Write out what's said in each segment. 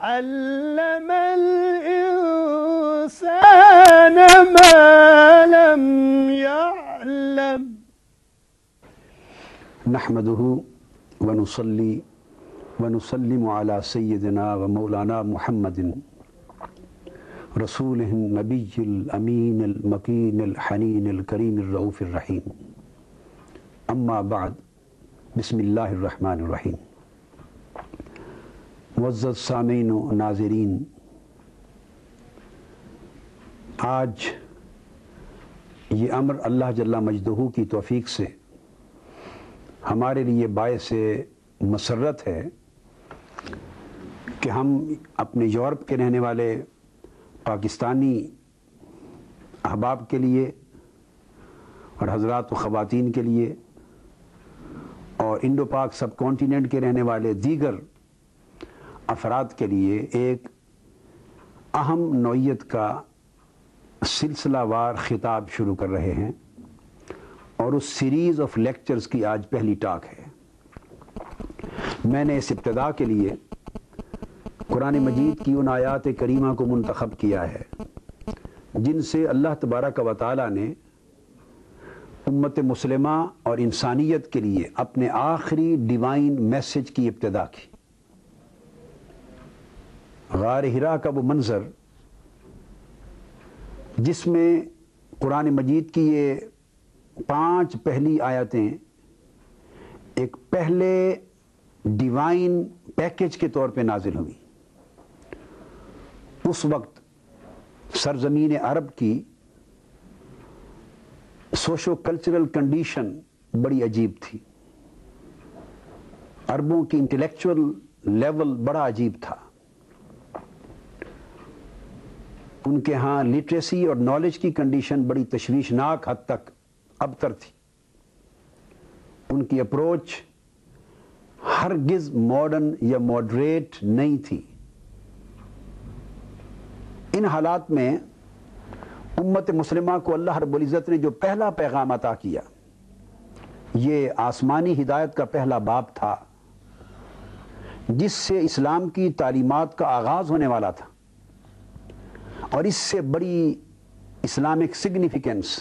علم الإنسان ما لم يعلم نحمده ونصلي ونسلم على سيدنا ومولانا محمد رسوله النبي الأمين المكين الحنين الكريم الرؤوف الرحيم اما بعد بسم اللہ الرحمن الرحیم۔ معزز سامعین و ناظرین، آج یہ امر اللہ جل مجدہ کی توفیق سے ہمارے لیے باعث مسرت ہے کہ ہم اپنے یورپ کے رہنے والے پاکستانی احباب کے لیے اور حضرات و خواتین کے لیے اور انڈو پاک سب کانٹیننٹ کے رہنے والے دیگر افراد کے لیے ایک اہم نوعیت کا سلسلہ وار خطاب شروع کر رہے ہیں، اور اس سیریز آف لیکچرز کی آج پہلی ٹاک ہے۔ میں نے اس ابتدا کے لیے قرآن مجید کی ان آیات کریمہ کو منتخب کیا ہے جن سے اللہ تبارک و تعالی نے امت مسلمہ اور انسانیت کے لیے اپنے آخری ڈیوائن میسج کی ابتدا کی۔ غار حرا کا وہ منظر جس میں قرآن مجید کی یہ 5 پہلی آیتیں ایک پہلے ڈیوائن پیکج کے طور پہ نازل ہوئی، اس وقت سرزمین عرب کی سوشو کلچرل کنڈیشن بڑی عجیب تھی، عربوں کی انٹلیکچول لیول بڑا عجیب تھا، ان کے ہاں لٹریسی اور نالج کی کنڈیشن بڑی تشویشناک حد تک ابتر تھی، ان کی اپروچ ہرگز ماڈرن یا ماڈریٹ نہیں تھی۔ ان حالات میں امت مسلمہ کو اللہ رب العزت نے جو پہلا پیغام عطا کیا، یہ آسمانی ہدایت کا پہلا باب تھا جس سے اسلام کی تعلیمات کا آغاز ہونے والا تھا، اور اس سے بڑی اسلامک سگنیفیکنس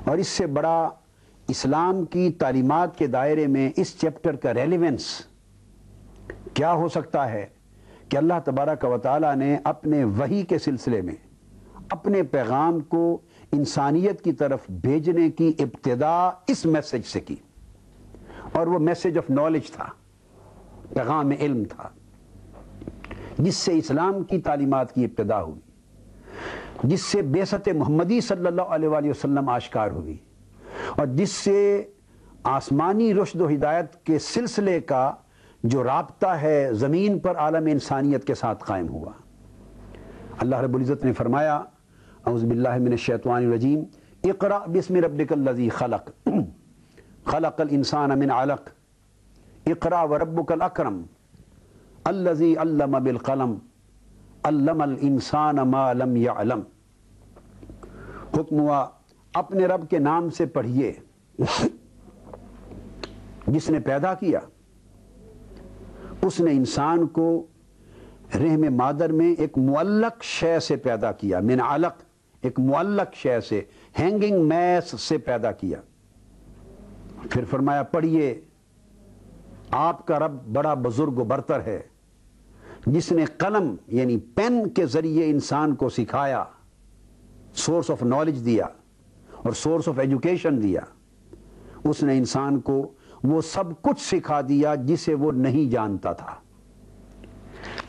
اور اس سے بڑا اسلام کی تعلیمات کے دائرے میں اس چیپٹر کا ریلیونس کیا ہو سکتا ہے کہ اللہ تبارک و تعالی نے اپنے وحی کے سلسلے میں اپنے پیغام کو انسانیت کی طرف بھیجنے کی ابتدا اس میسج سے کی، اور وہ میسج آف نالج تھا، پیغام علم تھا، جس سے اسلام کی تعلیمات کی ابتدا ہوئی، جس سے بعثت محمدی صلی اللہ علیہ وآلہ وسلم آشکار ہوئی، اور جس سے آسمانی رشد و ہدایت کے سلسلے کا جو رابطہ ہے زمین پر عالم انسانیت کے ساتھ قائم ہوا۔ اللہ رب العزت نے فرمایا، اعوذ باللہ من الشیطان الرجیم، اقرأ بسم ربک الذی خلق خلق الانسان من علق اقرأ وربک الاکرم الذی علم بالقلم علم الانسان ما لم یعلم۔ حکم ہوا اپنے رب کے نام سے پڑھیے جس نے پیدا کیا، اس نے انسان کو رحم مادر میں ایک معلق شے سے پیدا کیا، من علق، ایک معلق شے سے، ہینگنگ میس سے پیدا کیا۔ پھر فرمایا پڑھیے آپ کا رب بڑا بزرگ و برتر ہے جس نے قلم یعنی پین کے ذریعے انسان کو سکھایا، سورس آف نالج دیا اور سورس آف ایجوکیشن دیا۔ اس نے انسان کو وہ سب کچھ سکھا دیا جسے وہ نہیں جانتا تھا۔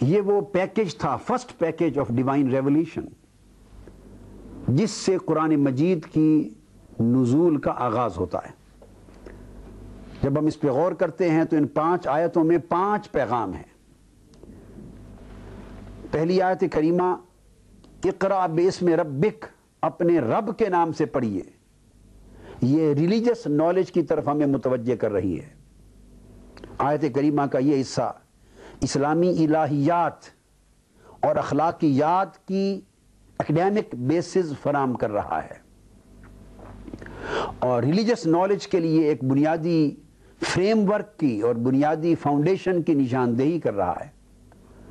یہ وہ پیکج تھا، first package of divine revolution, جس سے قرآن مجید کی نزول کا آغاز ہوتا ہے۔ جب ہم اس پہ غور کرتے ہیں تو ان 5 آیتوں میں 5 پیغام ہیں۔ پہلی آیت کریمہ اقرأ باسم ربک، اپنے رب کے نام سے پڑھیے، یہ ریلیجس نالج کی طرف ہمیں متوجہ کر رہی ہے۔ آیت کریمہ کا یہ حصہ اسلامی الہیات اور اخلاقیات کی اکیڈیمک بیسز فراہم کر رہا ہے، اور ریلیجس نالج کے لیے ایک بنیادی فریم ورک کی اور بنیادی فاؤنڈیشن کی نشاندہی کر رہا ہے،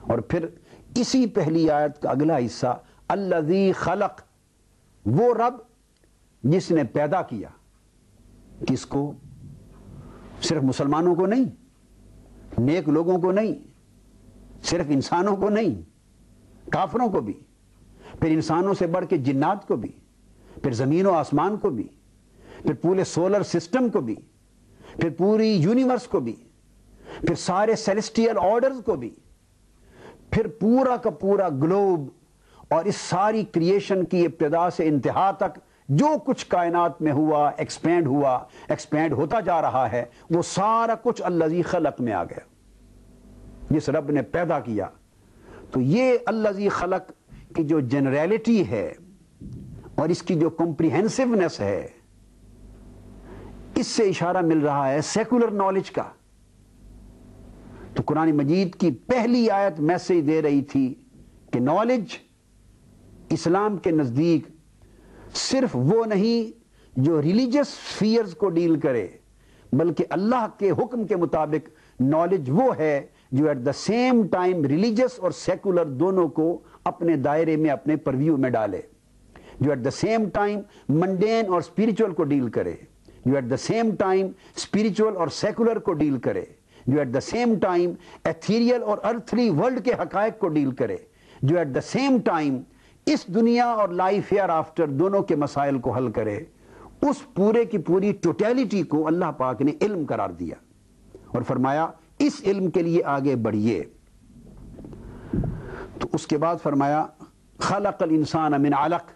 اور پھر اسی پہلی آیت کا اگلا حصہ الذی خلق، وہ رب جس نے پیدا کیا. کس کو؟ صرف مسلمانوں کو نہیں، نیک لوگوں کو نہیں، صرف انسانوں کو نہیں، کافروں کو بھی، پھر انسانوں سے بڑھ کے جنات کو بھی، پھر زمین و آسمان کو بھی، پھر پورے سولر سسٹم کو بھی، پھر پوری یونیورس کو بھی، پھر سارے سیلیسٹیل آرڈرز کو بھی، پھر پورا کا پورا گلوب، اور اس ساری کریشن کی ابتدا سے انتہا تک جو کچھ کائنات میں ہوا، ایکسپینڈ ہوتا جا رہا ہے، وہ سارا کچھ الذی خلق میں آ گیا، جس رب نے پیدا کیا. تو یہ الذی خلق کی جو جنریلٹی ہے اور اس کی جو کمپریہنسونیس ہے، اس سے اشارہ مل رہا ہے سیکولر نالج کا. تو قرآن مجید کی پہلی آیت میسج دے رہی تھی کہ نالج اسلام کے نزدیک صرف وہ نہیں جو ریلیجس فیئرز کو ڈیل کرے، بلکہ اللہ کے حکم کے مطابق نالج وہ ہے جو at the same time religious اور سیکولر دونوں کو اپنے دائرے میں، اپنے پرویو میں ڈالے، جو at the same time mundane اور اسپریچول کو ڈیل کرے، جو at the same time spiritual اور سیکولر کو ڈیل کرے، جو at the same time ethereal اور ارتھلی ورلڈ کے حقائق کو ڈیل کرے، جو ایٹ دا سیم ٹائم اس دنیا اور لائف ہیئر آفٹر دونوں کے مسائل کو حل کرے. اس پورے کی پوری ٹوٹیلٹی کو اللہ پاک نے علم قرار دیا اور فرمایا اس علم کے لیے آگے بڑھیے. تو اس کے بعد فرمایا خلق الانسان من علق،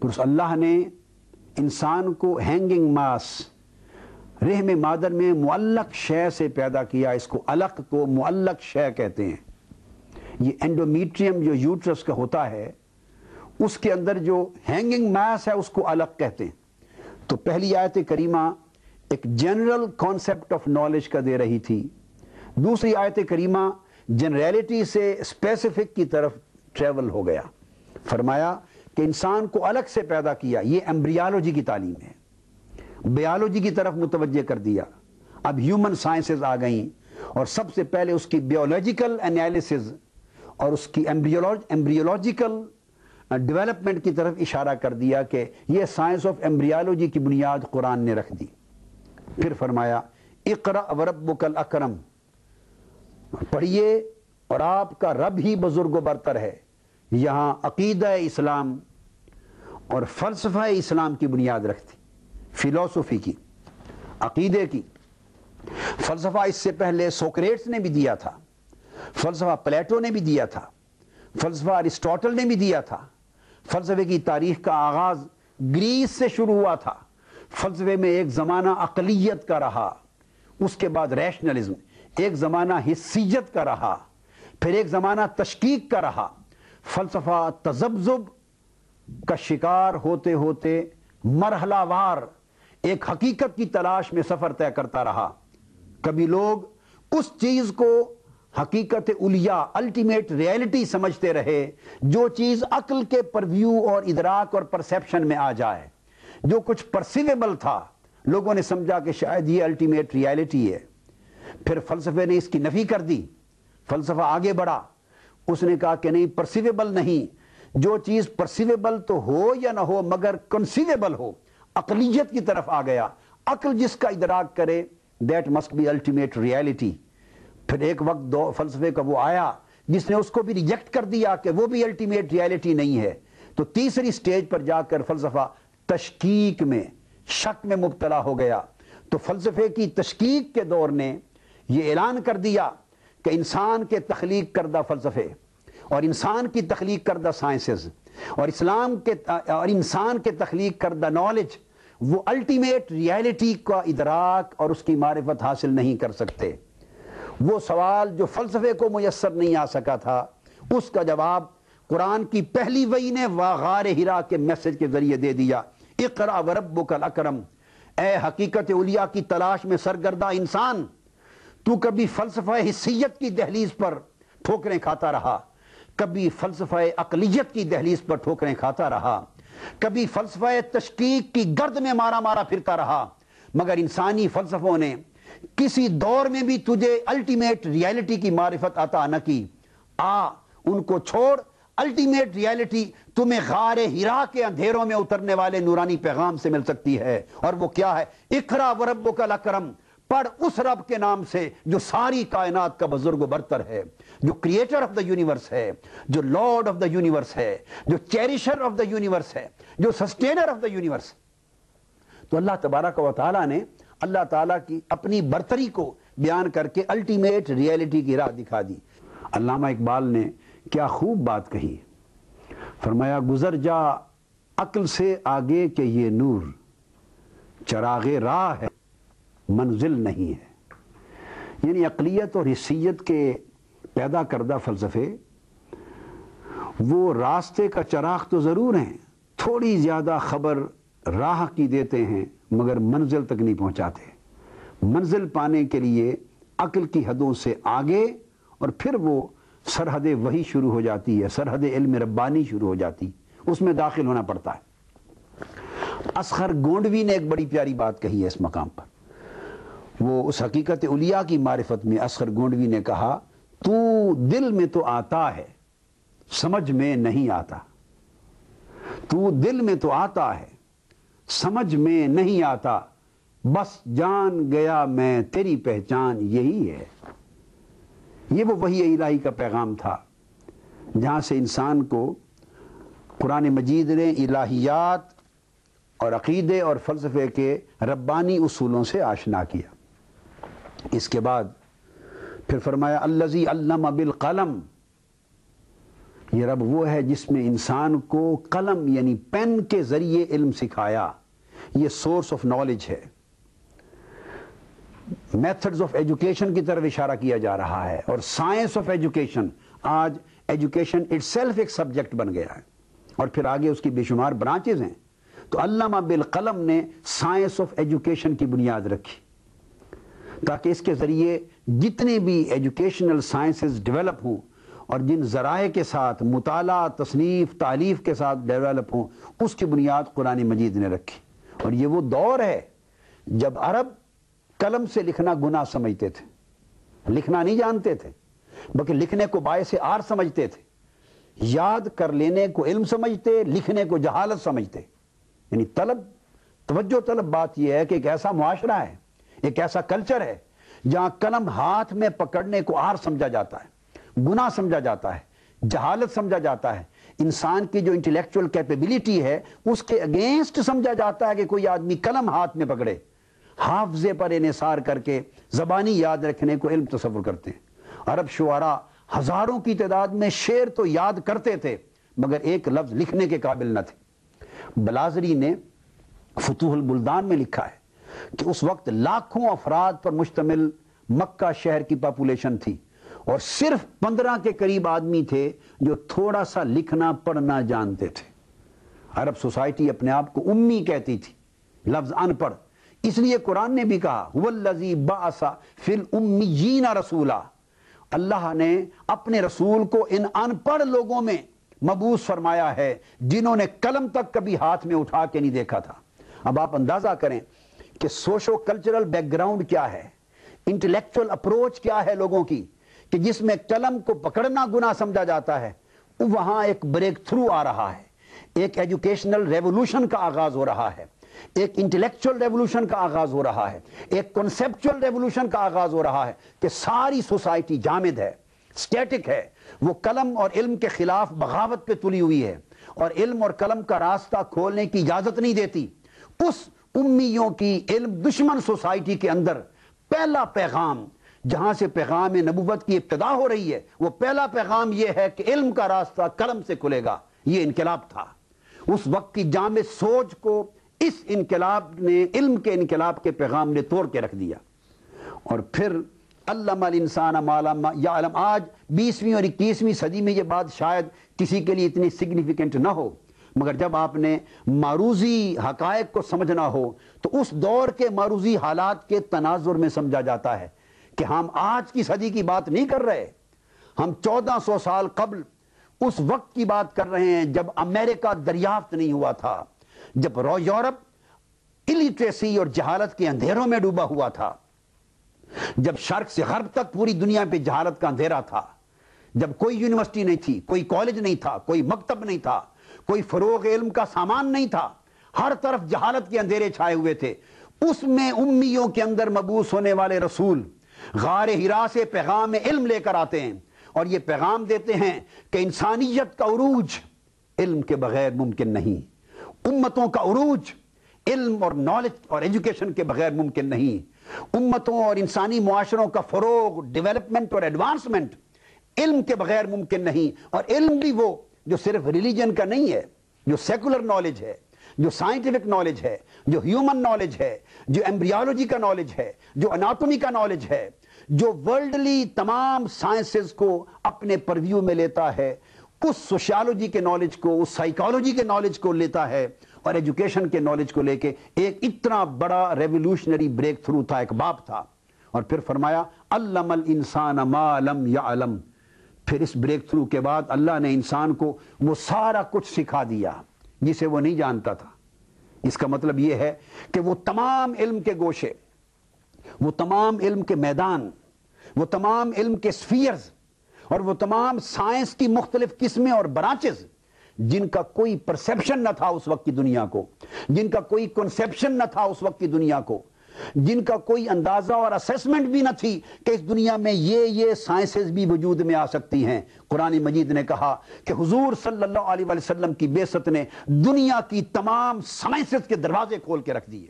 پھر اللہ نے انسان کو ہینگنگ ماس، رحم مادر میں معلق شے سے پیدا کیا. اس کو علق کو معلق شے کہتے ہیں. یہ اینڈومیٹریم جو یوٹرس کا ہوتا ہے، اس کے اندر جو ہینگنگ ماس ہے اس کو علق کہتے ہیں. تو پہلی آیت کریمہ ایک جنرل کانسیپٹ آف نالج کا دے رہی تھی. دوسری آیت کریمہ جنریلٹی سے اسپیسیفک کی طرف ٹریول ہو گیا. فرمایا کہ انسان کو الگ سے پیدا کیا. یہ ایمبریالوجی کی تعلیم ہے، بیالوجی کی طرف متوجہ کر دیا. اب ہیومن سائنسز آ گئیں اور سب سے پہلے اس کی بیولوجیکل انالیسز اور اس کی ایمبریولوجیکل ڈیولپمنٹ کی طرف اشارہ کر دیا کہ یہ سائنس آف ایمبریالوجی کی بنیاد قرآن نے رکھ دی. پھر فرمایا اقرأ وربک الاکرم، پڑھیے اور آپ کا رب ہی بزرگ و برتر ہے. یہاں عقیدہ اسلام اور فلسفہ اسلام کی بنیاد رکھتی، فلسفی کی، عقیدے کی. فلسفہ اس سے پہلے سوکریٹس نے بھی دیا تھا، فلسفہ پلیٹو نے بھی دیا تھا، فلسفہ ارسطاٹل نے بھی دیا تھا. فلسفے کی تاریخ کا آغاز گریس سے شروع ہوا تھا. فلسفے میں ایک زمانہ عقلیت کا رہا، اس کے بعد ریشنلزم، ایک زمانہ حسیت کا رہا، پھر ایک زمانہ تشکیک کا رہا. فلسفہ تذبذب کا شکار ہوتے ہوتے مرحلہ وار ایک حقیقت کی تلاش میں سفر طے کرتا رہا. کبھی لوگ اس چیز کو حقیقت علیہ، الٹیمیٹ ریئلٹی سمجھتے رہے جو چیز عقل کے پرویو اور ادراک اور پرسیپشن میں آ جائے. جو کچھ پرسیویبل تھا لوگوں نے سمجھا کہ شاید یہ الٹیمیٹ ریئلٹی ہے. پھر فلسفے نے اس کی نفی کر دی. فلسفہ آگے بڑھا، اس نے کہا کہ نہیں، پرسیویبل نہیں، جو چیز پرسیویبل تو ہو یا نہ ہو مگر کنسیویبل ہو. عقلیت کی طرف آ گیا. عقل جس کا ادراک کرے that must be ultimate reality. پھر ایک وقت دو فلسفے کا وہ آیا جس نے اس کو بھی ریجیکٹ کر دیا کہ وہ بھی الٹیمیٹ ریئلٹی نہیں ہے. تو تیسری سٹیج پر جا کر فلسفہ تشکیک میں، شک میں مبتلا ہو گیا. تو فلسفے کی تشکیک کے دور نے یہ اعلان کر دیا کہ انسان کے تخلیق کردہ فلسفے اور انسان کی تخلیق کردہ سائنسز اور انسان کے تخلیق کردہ نالج وہ الٹیمیٹ ریئلٹی کا ادراک اور اس کی معرفت حاصل نہیں کر سکتے. وہ سوال جو فلسفے کو میسر نہیں آ سکا تھا، اس کا جواب قرآن کی پہلی وحی نے غار ہرا کے میسج کے ذریعے دے دیا. اقرأ وربک الاکرم، اے حقیقت علیہ کی تلاش میں سرگردہ انسان، تو کبھی فلسفہ حسیت کی دہلیز پر ٹھوکریں کھاتا رہا، کبھی فلسفہ عقلیت کی دہلیز پر ٹھوکریں کھاتا رہا، کبھی فلسفہ تشکیک کی گرد میں مارا پھرتا رہا، مگر انسانی فلسفوں نے کسی دور میں بھی تجھے الٹیمیٹ ریئلٹی کی معرفت عطا نہ کی. ان کو چھوڑ، الٹیمیٹ ریالٹی تمہیں غار ہرا کے اندھیروں میں اترنے والے نورانی پیغام سے مل سکتی ہے، اور وہ کیا ہے؟ اقرا وربک الاکرم، پڑھ اس رب کے نام سے جو ساری کائنات کا بزرگ و برتر ہے، جو کریٹر آف دا یونیورس ہے، جو لارڈ آف دا یونیورس ہے، جو چیریشر آف دا یونیورس ہے، جو سسٹینر آف دا یونیورس۔ تو اللہ تبارک و تعالیٰ نے اللہ تعالیٰ کی اپنی برتری کو بیان کر کے الٹیمیٹ ریالٹی کی راہ دکھا دی۔ علامہ اقبال نے کیا خوب بات کہی، فرمایا گزر جا عقل سے آگے کہ یہ نور چراغ راہ ہے منزل نہیں ہے۔ یعنی عقلیت اور حسیت کے پیدا کردہ فلسفے وہ راستے کا چراغ تو ضرور ہیں، تھوڑی زیادہ خبر راہ کی دیتے ہیں مگر منزل تک نہیں پہنچاتے۔ منزل پانے کے لیے عقل کی حدوں سے آگے، اور پھر وہ سرحد وحی شروع ہو جاتی ہے، سرحد علم ربانی شروع ہو جاتی، اس میں داخل ہونا پڑتا ہے۔ اصغر گونڈوی نے ایک بڑی پیاری بات کہی ہے اس مقام پر، وہ اس حقیقت علیاء کی معرفت میں اصغر گونڈوی نے کہا، تو دل میں تو آتا ہے سمجھ میں نہیں آتا، تو دل میں تو آتا ہے سمجھ میں نہیں آتا، بس جان گیا میں تیری پہچان یہی ہے۔ یہ وہ وحی الہی کا پیغام تھا جہاں سے انسان کو قرآن مجید نے الہیات اور عقیدے اور فلسفے کے ربانی اصولوں سے آشنا کیا۔ اس کے بعد پھر فرمایا الذی علم بالقلم، یہ رب وہ ہے جس میں انسان کو قلم یعنی پین کے ذریعے علم سکھایا۔ یہ سورس آف نالج ہے۔ میتھڈز آف ایجوکیشن کی طرف اشارہ کیا جا رہا ہے، اور سائنس آف ایجوکیشن، آج ایجوکیشن اٹ سیلف ایک سبجیکٹ بن گیا ہے، اور پھر آگے اس کی بے شمار برانچز ہیں۔ تو علامہ بالقلم نے سائنس آف ایجوکیشن کی بنیاد رکھی تاکہ اس کے ذریعے جتنے بھی ایجوکیشنل سائنسز ڈیولپ ہوں اور جن ذرائع کے ساتھ مطالعہ، تصنیف، تالیف کے ساتھ ڈیولپ ہوں، اس کی بنیاد قرآن مجید نے رکھی۔ اور یہ وہ دور ہے جب عرب قلم سے لکھنا گناہ سمجھتے تھے، لکھنا نہیں جانتے تھے، بلکہ لکھنے کو باعث عار سمجھتے تھے، یاد کر لینے کو علم سمجھتے، لکھنے کو جہالت سمجھتے۔ یعنی توجہ طلب بات یہ ہے کہ ایک ایسا معاشرہ ہے، ایک ایسا کلچر ہے جہاں قلم ہاتھ میں پکڑنے کو عار سمجھا جاتا ہے، گناہ سمجھا جاتا ہے، جہالت سمجھا جاتا ہے، انسان کی جو انٹلیکچوئل کیپیبلٹی ہے اس کے اگینسٹ سمجھا جاتا ہے کہ کوئی آدمی قلم ہاتھ میں پکڑے۔ حافظے پر انحصار کر کے زبانی یاد رکھنے کو علم تصور کرتے ہیں۔ عرب شعراء ہزاروں کی تعداد میں شعر تو یاد کرتے تھے مگر ایک لفظ لکھنے کے قابل نہ تھے۔ بلازری نے فتوح البلدان میں لکھا ہے کہ اس وقت لاکھوں افراد پر مشتمل مکہ شہر کی پاپولیشن تھی، اور صرف 15 کے قریب آدمی تھے جو تھوڑا سا لکھنا پڑھنا جانتے تھے۔ عرب سوسائٹی اپنے آپ کو امی کہتی تھی، لفظ ان پڑھ۔ اس لیے قرآن نے بھی کہا وَالَّذِي بَعَثَ فِي الْأُمِّيِّينَ رَسُولًا، اللہ نے اپنے رسول کو ان ان پڑھ لوگوں میں مبعوث فرمایا ہے جنہوں نے قلم تک کبھی ہاتھ میں اٹھا کے نہیں دیکھا تھا۔ اب آپ اندازہ کریں کہ سوشو کلچرل بیک گراؤنڈ کیا ہے، انٹلیکچوئل اپروچ کیا ہے لوگوں کی، کہ جس میں قلم کو پکڑنا گناہ سمجھا جاتا ہے، وہاں ایک بریک تھرو آ رہا ہے، ایک ایجوکیشنل ریولوشن کا آغاز ہو رہا ہے، ایک انٹلیکچوئل ریولوشن کا آغاز ہو رہا ہے، ایک کنسیپچوئل ریولوشن کا آغاز ہو رہا ہے کہ ساری سوسائٹی جامد ہے، سٹیٹک ہے، وہ قلم اور علم کے خلاف بغاوت پہ تلی ہوئی ہے، اور علم اور قلم کا راستہ کھولنے کی اجازت نہیں دیتی۔ اس امیوں کی علم دشمن سوسائٹی کے اندر پہلا پیغام جہاں سے پیغام نبوت کی ابتدا ہو رہی ہے، وہ پہلا پیغام یہ ہے کہ علم کا راستہ قلم سے کھلے گا۔ یہ انقلاب تھا، اس وقت کی جامع سوچ کو اس انقلاب نے، علم کے انقلاب کے پیغام نے توڑ کے رکھ دیا۔ اور پھر علم الانسان ما لم یعلم، آج 20ویں اور 21ویں صدی میں یہ بات شاید کسی کے لیے اتنی سگنیفیکنٹ نہ ہو، مگر جب آپ نے معروضی حقائق کو سمجھنا ہو تو اس دور کے معروضی حالات کے تناظر میں سمجھا جاتا ہے کہ ہم آج کی صدی کی بات نہیں کر رہے، ہم 1400 سال قبل اس وقت کی بات کر رہے ہیں جب امریکہ دریافت نہیں ہوا تھا، جب یورپ الٹریسی اور جہالت کے اندھیروں میں ڈوبا ہوا تھا، جب شرق سے غرب تک پوری دنیا پہ جہالت کا اندھیرا تھا، جب کوئی یونیورسٹی نہیں تھی، کوئی کالج نہیں تھا، کوئی مکتب نہیں تھا، کوئی فروغ علم کا سامان نہیں تھا، ہر طرف جہالت کے اندھیرے چھائے ہوئے تھے، اس میں امیوں کے اندر مبعوث ہونے والے رسول غار حرا سے پیغام علم لے کر آتے ہیں اور یہ پیغام دیتے ہیں کہ انسانیت کا عروج علم کے بغیر ممکن نہیں، امتوں کا عروج علم اور نالج اور ایجوکیشن کے بغیر ممکن نہیں، امتوں اور انسانی معاشروں کا فروغ، ڈیولپمنٹ اور ایڈوانسمنٹ علم کے بغیر ممکن نہیں۔ اور علم بھی وہ جو صرف ریلیجن کا نہیں ہے، جو سیکولر نالج ہے، جو سائنٹیفک نالج ہے، جو ہیومن نالج ہے، جو ایمبریالوجی کا نالج ہے، جو اناٹومی کا نالج ہے، جو ورلڈلی تمام سائنسز کو اپنے پرویو میں لیتا ہے، اس سوشیالوجی کے نالج کو، اس سائیکالوجی کے نالج کو لیتا ہے اور ایجوکیشن کے نالج کو لے کے ایک اتنا بڑا ریولوشنری بریک تھرو تھا، ایک باب تھا۔ اور پھر فرمایا علم الانسان ما لم یعلم، پھر اس بریک تھرو کے بعد اللہ نے انسان کو وہ سارا کچھ سکھا دیا جسے وہ نہیں جانتا تھا۔ اس کا مطلب یہ ہے کہ وہ تمام علم کے گوشے، وہ تمام علم کے میدان، وہ تمام علم کے سفیئرز اور وہ تمام سائنس کی مختلف قسمیں اور برانچز جن کا کوئی پرسیپشن نہ تھا اس وقت کی دنیا کو، جن کا کوئی کنسیپشن نہ تھا اس وقت کی دنیا کو، جن کا کوئی اندازہ اور اسیسمنٹ بھی نہ تھی کہ اس دنیا میں یہ سائنسز بھی وجود میں آ سکتی ہیں۔ قرآن مجید نے کہا کہ حضور صلی اللہ علیہ وسلم کی بعثت نے دنیا کی تمام سائنسز کے دروازے کھول کے رکھ دیے۔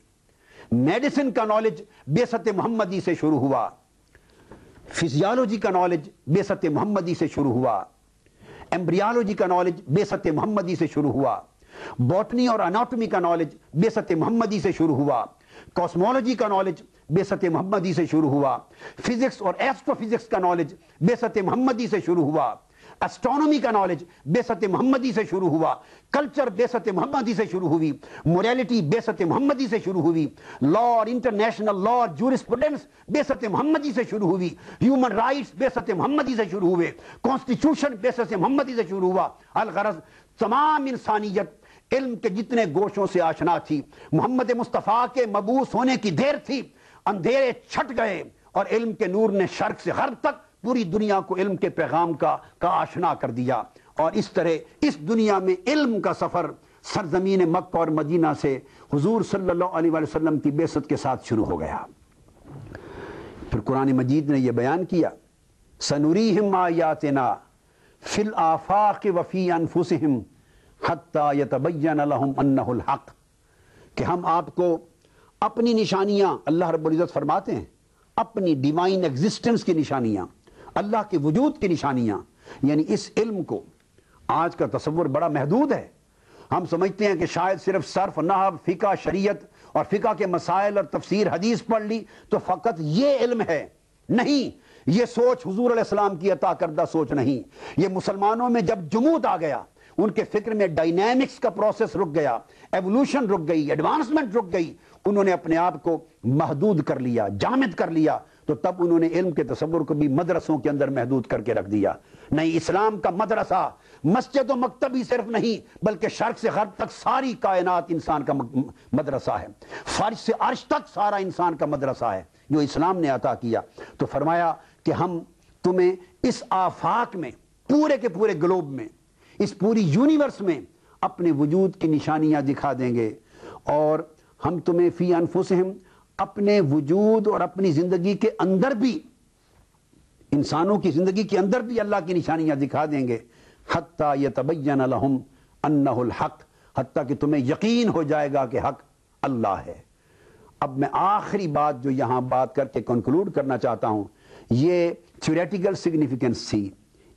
میڈیسن کا نالج بعثت محمدی سے شروع ہوا، فزیالوجی کا نالج بعثت محمدی سے شروع ہوا، ایمبریالوجی کا نالج بعثت محمدی سے شروع ہوا، بوٹنی اور اناٹومی کا نالج بعثت محمدی سے شروع ہوا، کاسمولوجی کا نالج بعثت محمدی سے شروع ہوا، فزکس اور ایسٹرو فزکس کا نالج بعثت محمدی سے شروع ہوا، اسٹرانومی کا نالج بعثت محمدی سے شروع ہوا، کلچر بعثت محمدی سے شروع ہوئی، موریلٹی بعثت محمدی سے شروع ہوئی، لا اور انٹرنیشنل لا اور جورسپروڈنس بعثت محمدی سے شروع ہوئی، ہیومن رائٹس بعثت محمدی سے شروع ہوئے، کانسٹیٹیوشن بعثت محمدی سے شروع ہوا۔ الغرض تمام انسانیت علم کے جتنے گوشوں سے آشنا تھی، محمد مصطفیٰ کے مبعوث ہونے کی دیر تھی، اندھیرے چھٹ گئے اور علم کے نور نے شرق سے غرب تک پوری دنیا کو علم کے پیغام کا آشنا کر دیا۔ اور اس طرح اس دنیا میں علم کا سفر سرزمین مکہ اور مدینہ سے حضور صلی اللہ علیہ وسلم کی بعثت کے ساتھ شروع ہو گیا۔ پھر قرآن مجید نے یہ بیان کیا سنوریہم آیاتنا فی الآفاق وفی انفسہم حتی یتبین لہم انہ الحق، کہ ہم آپ کو اپنی نشانیاں، اللہ رب العزت فرماتے ہیں اپنی ڈیوائن ایگزسٹنس کی نشانیاں، اللہ کے وجود کی نشانیاں، یعنی اس علم کو آج کا تصور بڑا محدود ہے۔ ہم سمجھتے ہیں کہ شاید صرف صرف، نحو، فقہ، شریعت اور فقہ کے مسائل اور تفسیر حدیث پڑھ لی تو فقط یہ علم ہے۔ نہیں، یہ سوچ حضور علیہ السلام کی عطا کردہ سوچ نہیں۔ یہ مسلمانوں میں جب جمود آ گیا، ان کے فکر میں ڈائنامکس کا پروسیس رک گیا، ایوولوشن رک گئی، ایڈوانسمنٹ رک گئی، انہوں نے اپنے آپ کو محدود کر لیا، جامد کر لیا، تو تب انہوں نے علم کے تصور کو بھی مدرسوں کے اندر محدود کر کے رکھ دیا۔ نہیں، اسلام کا مدرسہ مسجد و مکتب ہی صرف نہیں، بلکہ شرق سے غرب تک ساری کائنات انسان کا مدرسہ ہے، فرش سے عرش تک سارا انسان کا مدرسہ ہے جو اسلام نے عطا کیا۔ تو فرمایا کہ ہم تمہیں اس آفاق میں، پورے کے پورے گلوب میں، اس پوری یونیورس میں اپنے وجود کی نشانیاں دکھا دیں گے، اور ہم تمہیں فی انفسہم، اپنے وجود اور اپنی زندگی کے اندر بھی، انسانوں کی زندگی کے اندر بھی اللہ کی نشانیاں دکھا دیں گے، حتی یتبین لہم انہ الحق، حتیٰ کہ تمہیں یقین ہو جائے گا کہ حق اللہ ہے۔ اب میں آخری بات جو یہاں بات کر کے کنکلوڈ کرنا چاہتا ہوں، یہ تھیوریٹیکل سگنیفیکنس تھی،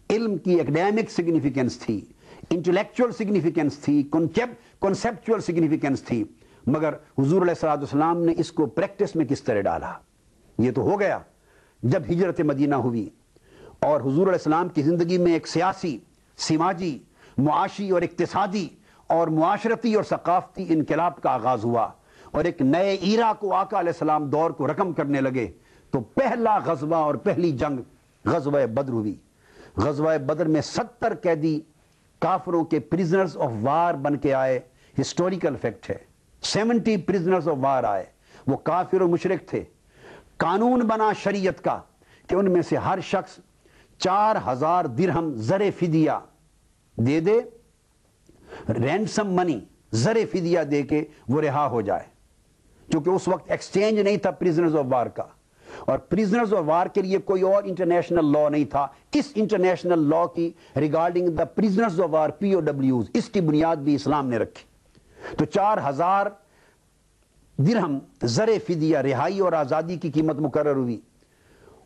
علم کی ایکڈیمک سگنیفیکنس تھی، انٹلیکچول سگنیفیکنس تھی، کنسیپچول سگنیفیکنس تھی، مگر حضور علیہ السلام نے اس کو پریکٹس میں کس طرح ڈالا۔ یہ تو ہو گیا جب ہجرت مدینہ ہوئی اور حضور علیہ السلام کی زندگی میں ایک سیاسی، سماجی، معاشی اور اقتصادی اور معاشرتی اور ثقافتی انقلاب کا آغاز ہوا اور ایک نئے ایرا کو آقا علیہ السلام دور کو رقم کرنے لگے، تو پہلا غزوہ اور پہلی جنگ غزوہ بدر ہوئی۔ غزوہ بدر میں 70 قیدی کافروں کے پریزنرز آف وار بن کے آئے، ہسٹوریکل فیکٹ ہے۔ 70 پریزنرز آف وار آئے، وہ کافر و مشرک تھے۔ قانون بنا شریعت کا کہ ان میں سے ہر شخص 4000 درہم زر فدیہ دے دے، رینسم منی زر فدیہ دے کے وہ رہا ہو جائے، کیونکہ اس وقت ایکسچینج نہیں تھا پریزنرز آف وار کا، اور پریزنرز آف وار کے لیے کوئی اور انٹرنیشنل لا نہیں تھا۔ اس انٹرنیشنل لا کی regarding the prisoners of war POWs، اس کی بنیاد بھی اسلام نے رکھی۔ تو 4000 درہم زر فدیہ رہائی اور آزادی کی قیمت مقرر ہوئی۔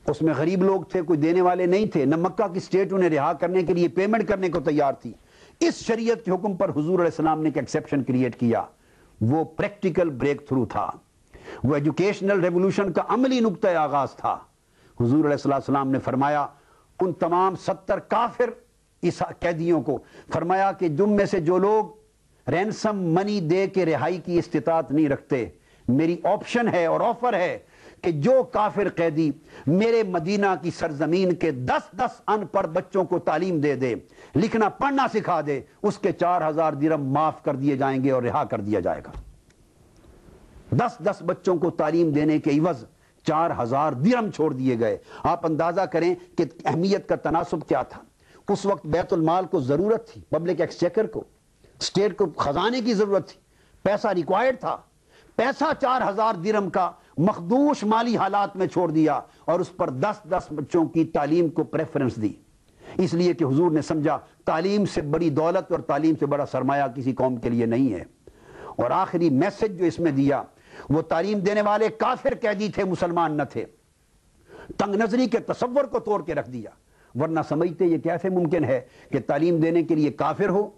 اس میں غریب لوگ تھے، کوئی دینے والے نہیں تھے، نہ مکہ کی اسٹیٹ انہیں رہا کرنے کے لیے پیمنٹ کرنے کو تیار تھی۔ اس شریعت کے حکم پر حضور علیہ السلام نے ایک ایکسیپشن کریٹ کیا، وہ پریکٹیکل بریک تھرو تھا، وہ ایجوکیشنل ریولوشن کا عملی نقطۂ آغاز تھا۔ حضور علیہ السلام نے فرمایا ان تمام 70 کافر اس قیدیوں کو، فرمایا کہ تم میں سے جو لوگ رینسم منی دے کے رہائی کی استطاعت نہیں رکھتے، میری آپشن ہے اور آفر ہے کہ جو کافر قیدی میرے مدینہ کی سرزمین کے 10 ان پڑھ بچوں کو تعلیم دے دے، لکھنا پڑھنا سکھا دے، اس کے 4000 درہم معاف کر دیے جائیں گے اور رہا کر دیا جائے گا۔ 10 بچوں کو تعلیم دینے کے عوض 4000 درہم چھوڑ دیے گئے۔ آپ اندازہ کریں کہ اہمیت کا تناسب کیا تھا۔ اس وقت بیت المال کو ضرورت تھی، پبلک ایکسچیکر کو، اسٹیٹ کو خزانے کی ضرورت تھی، پیسہ ریکوائرڈ تھا۔ پیسہ 4000 درہم کا مخدوش مالی حالات میں چھوڑ دیا اور اس پر 10 بچوں کی تعلیم کو پریفرنس دی، اس لیے کہ حضور نے سمجھا تعلیم سے بڑی دولت اور تعلیم سے بڑا سرمایہ کسی قوم کے لیے نہیں ہے۔ اور آخری میسج جو اس میں دیا، وہ تعلیم دینے والے کافر قیدی تھے، مسلمان نہ تھے۔ تنگ نظری کے تصور کو توڑ کے رکھ دیا، ورنہ سمجھتے یہ کیسے ممکن ہے کہ تعلیم دینے کے لیے کافر ہو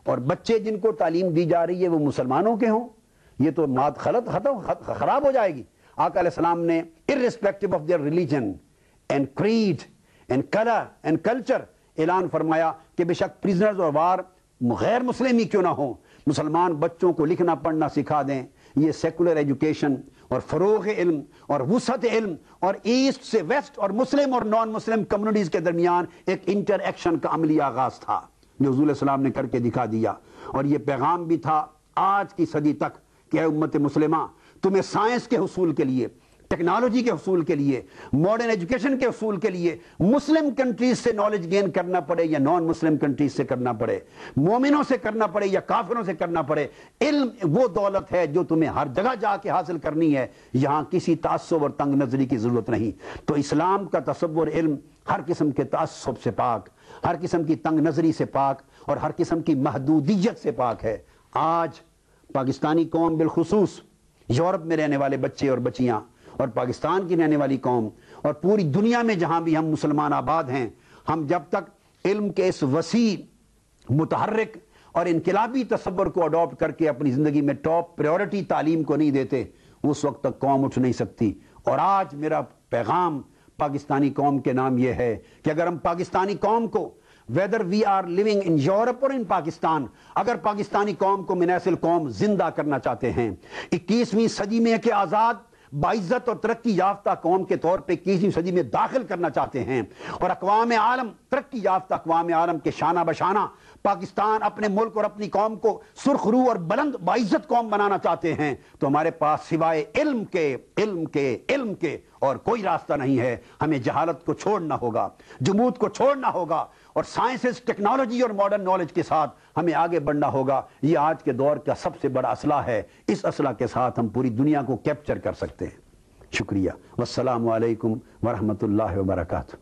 اور بچے جن کو تعلیم دی جا رہی ہے وہ مسلمانوں کے ہوں؟ یہ تو بات خراب ہو جائے گی۔ آقا علیہ السلام نے irrespective of their religion and creed and color and culture اعلان فرمایا کہ بے شک پریزنرز اور وار غیر مسلم ہی کیوں نہ ہوں، مسلمان بچوں کو لکھنا پڑھنا سکھا دیں۔ یہ سیکولر ایجوکیشن اور فروغ علم اور وسعت علم اور ایسٹ سے ویسٹ اور مسلم اور نان مسلم کمیونٹیز کے درمیان ایک انٹر ایکشن کا عملی آغاز تھا جو حضور علیہ السلام نے کر کے دکھا دیا۔ اور یہ پیغام بھی تھا آج کی صدی تک کہ اے امت مسلمہ، تمہیں سائنس کے حصول کے لیے، ٹیکنالوجی کے حصول کے لیے، ماڈرن ایجوکیشن کے حصول کے لیے مسلم کنٹریز سے نالج گین کرنا پڑے یا نان مسلم کنٹریز سے کرنا پڑے، مومنوں سے کرنا پڑے یا کافروں سے کرنا پڑے، علم وہ دولت ہے جو تمہیں ہر جگہ جا کے حاصل کرنی ہے، یہاں کسی تعصب اور تنگ نظری کی ضرورت نہیں۔ تو اسلام کا تصور علم ہر قسم کے تعصب سے پاک، ہر قسم کی تنگ نظری سے پاک اور ہر قسم کی محدودیت سے پاک ہے۔ آج پاکستانی قوم بالخصوص، یورپ میں رہنے والے بچے اور بچیاں اور پاکستان کی رہنے والی قوم اور پوری دنیا میں جہاں بھی ہم مسلمان آباد ہیں، ہم جب تک علم کے اس وسیع متحرک اور انقلابی تصور کو اڈاپٹ کر کے اپنی زندگی میں ٹاپ پریورٹی تعلیم کو نہیں دیتے، اس وقت تک قوم اٹھ نہیں سکتی۔ اور آج میرا پیغام پاکستانی قوم کے نام یہ ہے کہ اگر ہم پاکستانی قوم کو whether we are living in Europe or in Pakistan، اگر پاکستانی قوم کو من اصل قوم زندہ کرنا چاہتے ہیں، 21ویں صدی میں ایک آزاد باعزت اور ترقی یافتہ قوم کے طور پہ 21ویں صدی میں داخل کرنا چاہتے ہیں اور اقوام عالم، ترقی یافتہ اقوام عالم کے شانہ بشانہ پاکستان اپنے ملک اور اپنی قوم کو سرخ رو اور بلند باعزت قوم بنانا چاہتے ہیں، تو ہمارے پاس سوائے علم کے اور کوئی راستہ نہیں ہے۔ ہمیں جہالت کو چھوڑنا ہوگا، جمود کو چھوڑنا ہوگا اور سائنسز، ٹیکنالوجی اور ماڈرن نالج کے ساتھ ہمیں آگے بڑھنا ہوگا۔ یہ آج کے دور کا سب سے بڑا اسلحہ ہے، اس اسلحہ کے ساتھ ہم پوری دنیا کو کیپچر کر سکتے ہیں۔ شکریہ، والسلام علیکم ورحمۃ اللہ وبرکاتہ۔